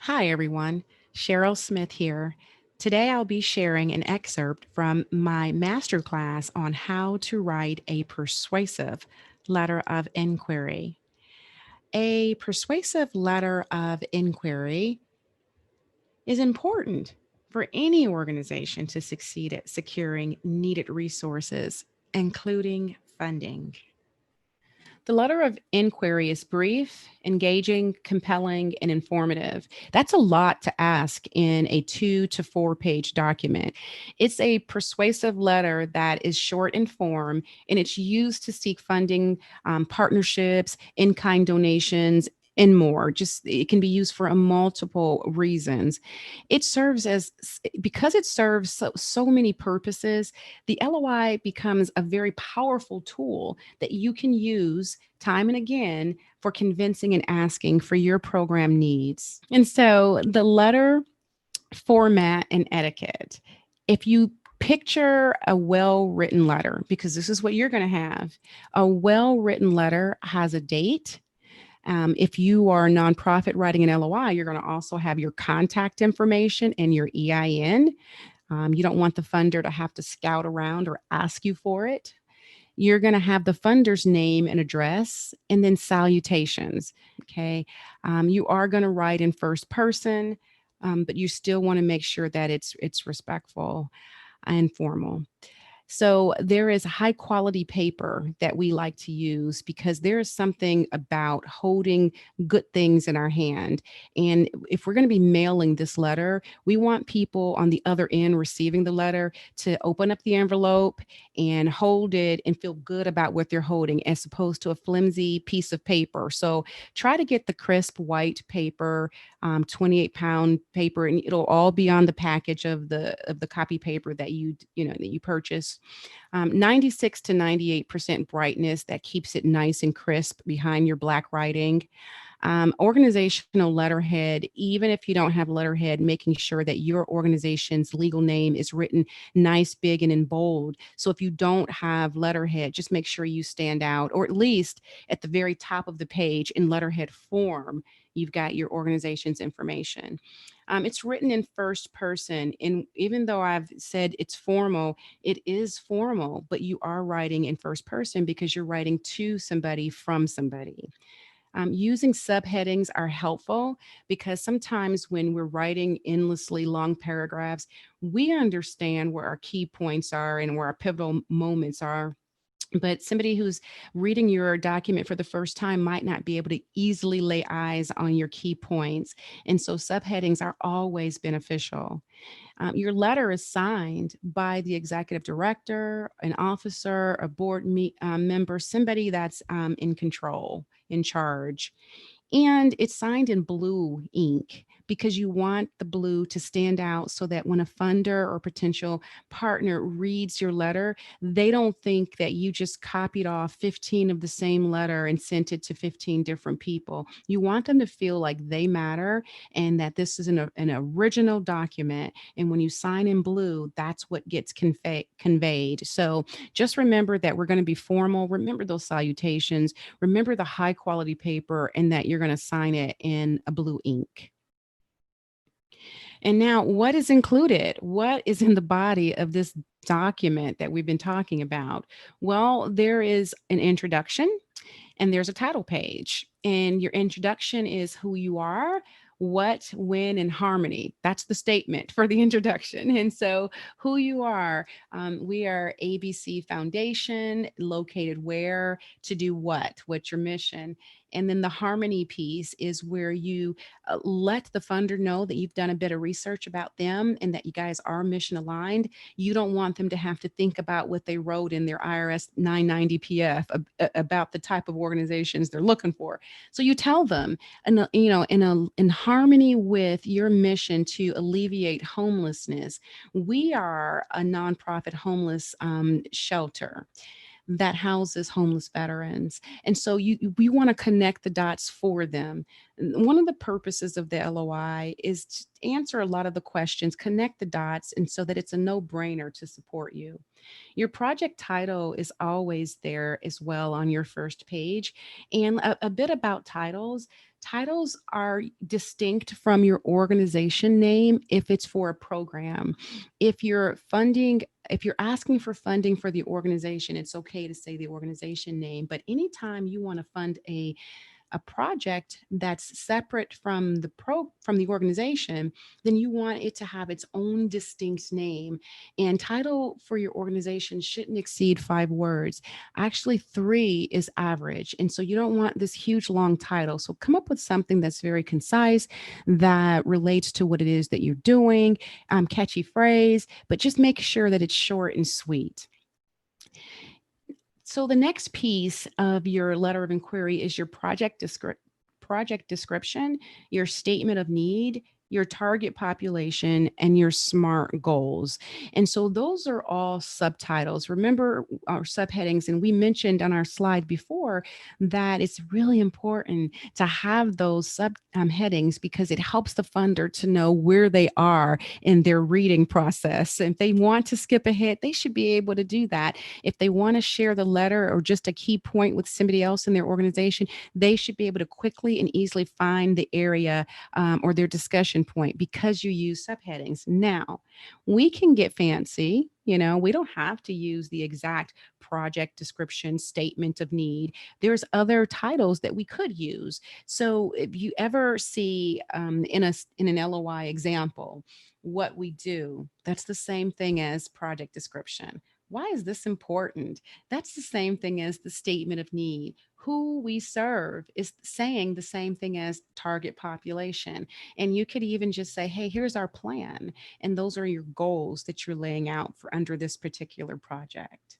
Hi, everyone. Cheryl Smith here. Today, I'll be sharing an excerpt from my masterclass on how to write a persuasive letter of inquiry. A persuasive letter of inquiry is important for any organization to succeed at securing needed resources, including funding. The letter of inquiry is brief, engaging, compelling, and informative. That's a lot to ask in a 2 to 4 page document. It's a persuasive letter that is short in form, and it's used to seek funding, partnerships, in kind donations, and more. Just it can be used for a multiple reasons. It serves as because it serves so many purposes. The LOI becomes a very powerful tool that you can use time and again for convincing and asking for your program needs. And so the letter format and etiquette. If you picture a well written letter, because this is what you're going to have, a well written letter has a date. If you are a nonprofit writing an LOI, you're going to also have your contact information and your EIN. You don't want the funder to have to scout around or ask you for it. You're going to have the funder's name and address and then salutations. Okay. You are going to write in first person, but you still want to make sure that it's respectful and formal. So there is high quality paper that we like to use because there is something about holding good things in our hand. And if we're going to be mailing this letter, we want people on the other end receiving the letter to open up the envelope and hold it and feel good about what they're holding as opposed to a flimsy piece of paper. So try to get the crisp white paper, 28-pound paper, and it'll all be on the package of the copy paper that you purchase. 96 to 98% brightness that keeps it nice and crisp behind your black writing. Organizational letterhead, even if you don't have letterhead, making sure that your organization's legal name is written nice, big, and in bold. So if you don't have letterhead, just make sure you stand out, or at least at the very top of the page in letterhead form, you've got your organization's information. It's written in first person. And even though I've said it's formal, it is formal, but you are writing in first person because you're writing to somebody from somebody. Using subheadings are helpful because sometimes when we're writing endlessly long paragraphs, we understand where our key points are and where our pivotal moments are. But somebody who's reading your document for the first time might not be able to easily lay eyes on your key points. And so subheadings are always beneficial. Your letter is signed by the executive director, an officer, a member, somebody that's in control, in charge. And it's signed in blue ink because you want the blue to stand out so that when a funder or potential partner reads your letter, they don't think that you just copied off 15 of the same letter and sent it to 15 different people. You want them to feel like they matter and that this is an original document. And when you sign in blue, that's what gets conveyed. So just remember that we're going to be formal. Remember those salutations. Remember the high quality paper and that you're going to sign it in a blue ink. And now, what is included? What is in the body of this document that we've been talking about? Well, there is an introduction and there's a title page. And your introduction is who you are, what, when, and harmony. That's the statement for the introduction. And so, who you are, we are ABC Foundation, located where, to do what, what's your mission. And then the harmony piece is where you let the funder know that you've done a bit of research about them and that you guys are mission aligned. You don't want them to have to think about what they wrote in their IRS 990 PF about the type of organizations they're looking for. So you tell them, and in harmony with your mission to alleviate homelessness, we are a nonprofit homeless shelter that houses homeless veterans. And so we want to connect the dots for them. One of the purposes of the LOI is to answer a lot of the questions, connect the dots, and so that it's a no-brainer to support you. Your project title is always there as well on your first page. And a bit about titles. Titles are distinct from your organization name if it's for a program. If you're funding, if you're asking for funding for the organization, it's okay to say the organization name. But anytime you want to fund a project that's separate from from the organization, then you want it to have its own distinct name. And title for your organization shouldn't exceed 5 words. Actually, 3 is average. And so you don't want this huge long title. So come up with something that's very concise, that relates to what it is that you're doing, catchy phrase, but just make sure that it's short and sweet. So the next piece of your letter of inquiry is your project description, your statement of need, your target population, and your SMART goals. And so those are all subtitles. Remember our subheadings, and we mentioned on our slide before that it's really important to have those subheadings because it helps the funder to know where they are in their reading process. If they want to skip ahead, they should be able to do that. If they want to share the letter or just a key point with somebody else in their organization, they should be able to quickly and easily find the area or their discussion point because you use subheadings. Now, we can get fancy. We don't have to use the exact project description statement of need. There's other titles that we could use. So if you ever see in an LOI example, what we do, that's the same thing as project description. Why is this important? That's the same thing as the statement of need. Who we serve is saying the same thing as target population. And you could even just say, hey, here's our plan. And those are your goals that you're laying out for under this particular project.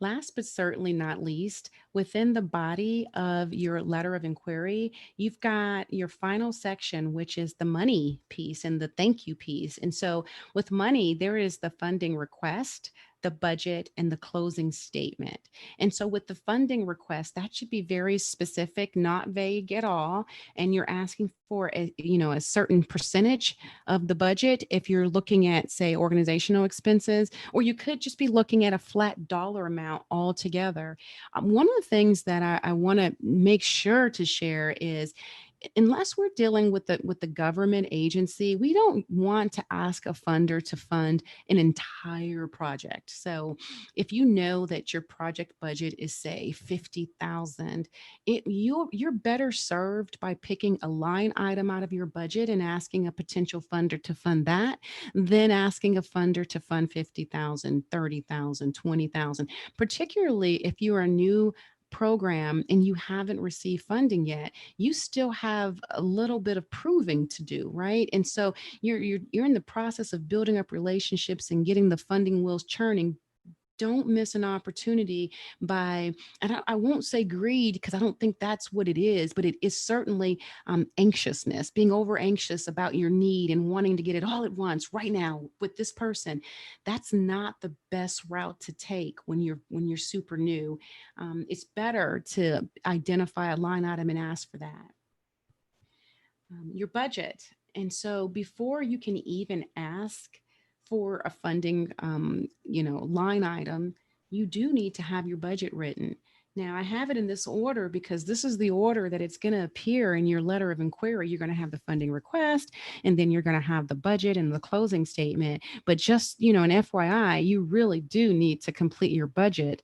Last but certainly not least, within the body of your letter of inquiry, you've got your final section, which is the money piece and the thank you piece. And so with money, there is the funding request, the budget, and the closing statement. And so with the funding request, that should be very specific, not vague at all. And you're asking for a certain percentage of the budget if you're looking at, say, organizational expenses, or you could just be looking at a flat dollar amount altogether. One of the things that I want to make sure to share is, unless we're dealing with the government agency, we don't want to ask a funder to fund an entire project. So if you know that your project budget is, say, 50,000, you're better served by picking a line item out of your budget and asking a potential funder to fund that than asking a funder to fund 50,000, 30,000, 20,000, particularly if you're a new program and you haven't received funding yet. You still have a little bit of proving to do, right? And so you're in the process of building up relationships and getting the funding wheels churning. Don't miss an opportunity by, and I won't say greed because I don't think that's what it is, but it is certainly anxiousness, being over anxious about your need and wanting to get it all at once right now with this person. That's not the best route to take when you're super new. It's better to identify a line item and ask for that. Your budget. And so before you can even ask for a funding, line item, you do need to have your budget written. Now, I have it in this order because this is the order that it's going to appear in your letter of inquiry. You're going to have the funding request, and then you're going to have the budget and the closing statement. But just, an FYI, you really do need to complete your budget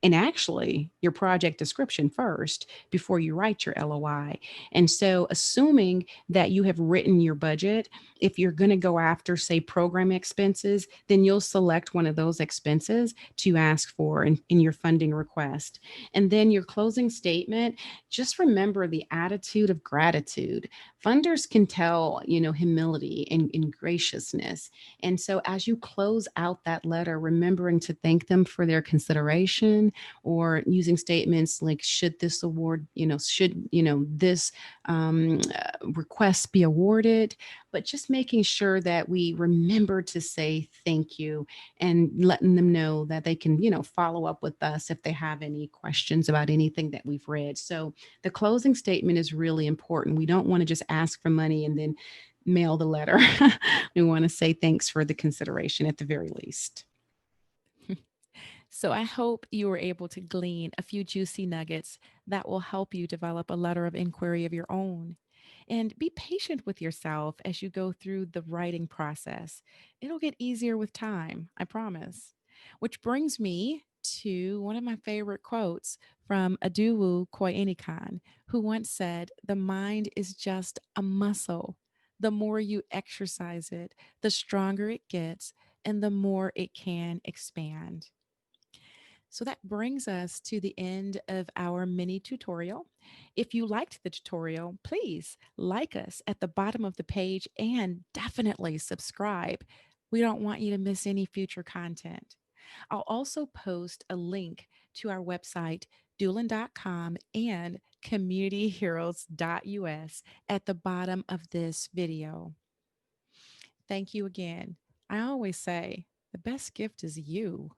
and actually your project description first before you write your LOI. And so, assuming that you have written your budget, if you're going to go after, say, program expenses, then you'll select one of those expenses to ask for in your funding request. And then your closing statement, just remember the attitude of gratitude. Funders can tell, humility and graciousness. And so, as you close out that letter, remembering to thank them for their consideration, or using statements like, should this award, should, this request be awarded, but just making sure that we remember to say thank you and letting them know that they can, follow up with us if they have any questions about anything that we've read. So the closing statement is really important. We don't want to just ask for money and then mail the letter. We want to say thanks for the consideration at the very least. So I hope you were able to glean a few juicy nuggets that will help you develop a letter of inquiry of your own. And be patient with yourself as you go through the writing process. It'll get easier with time, I promise. Which brings me to one of my favorite quotes from Aduwu Koyenikan, who once said, "The mind is just a muscle. The more you exercise it, the stronger it gets, and the more it can expand." So that brings us to the end of our mini tutorial. If you liked the tutorial, please like us at the bottom of the page and definitely subscribe. We don't want you to miss any future content. I'll also post a link to our website, Doolin.com and communityheroes.us at the bottom of this video. Thank you again. I always say the best gift is you.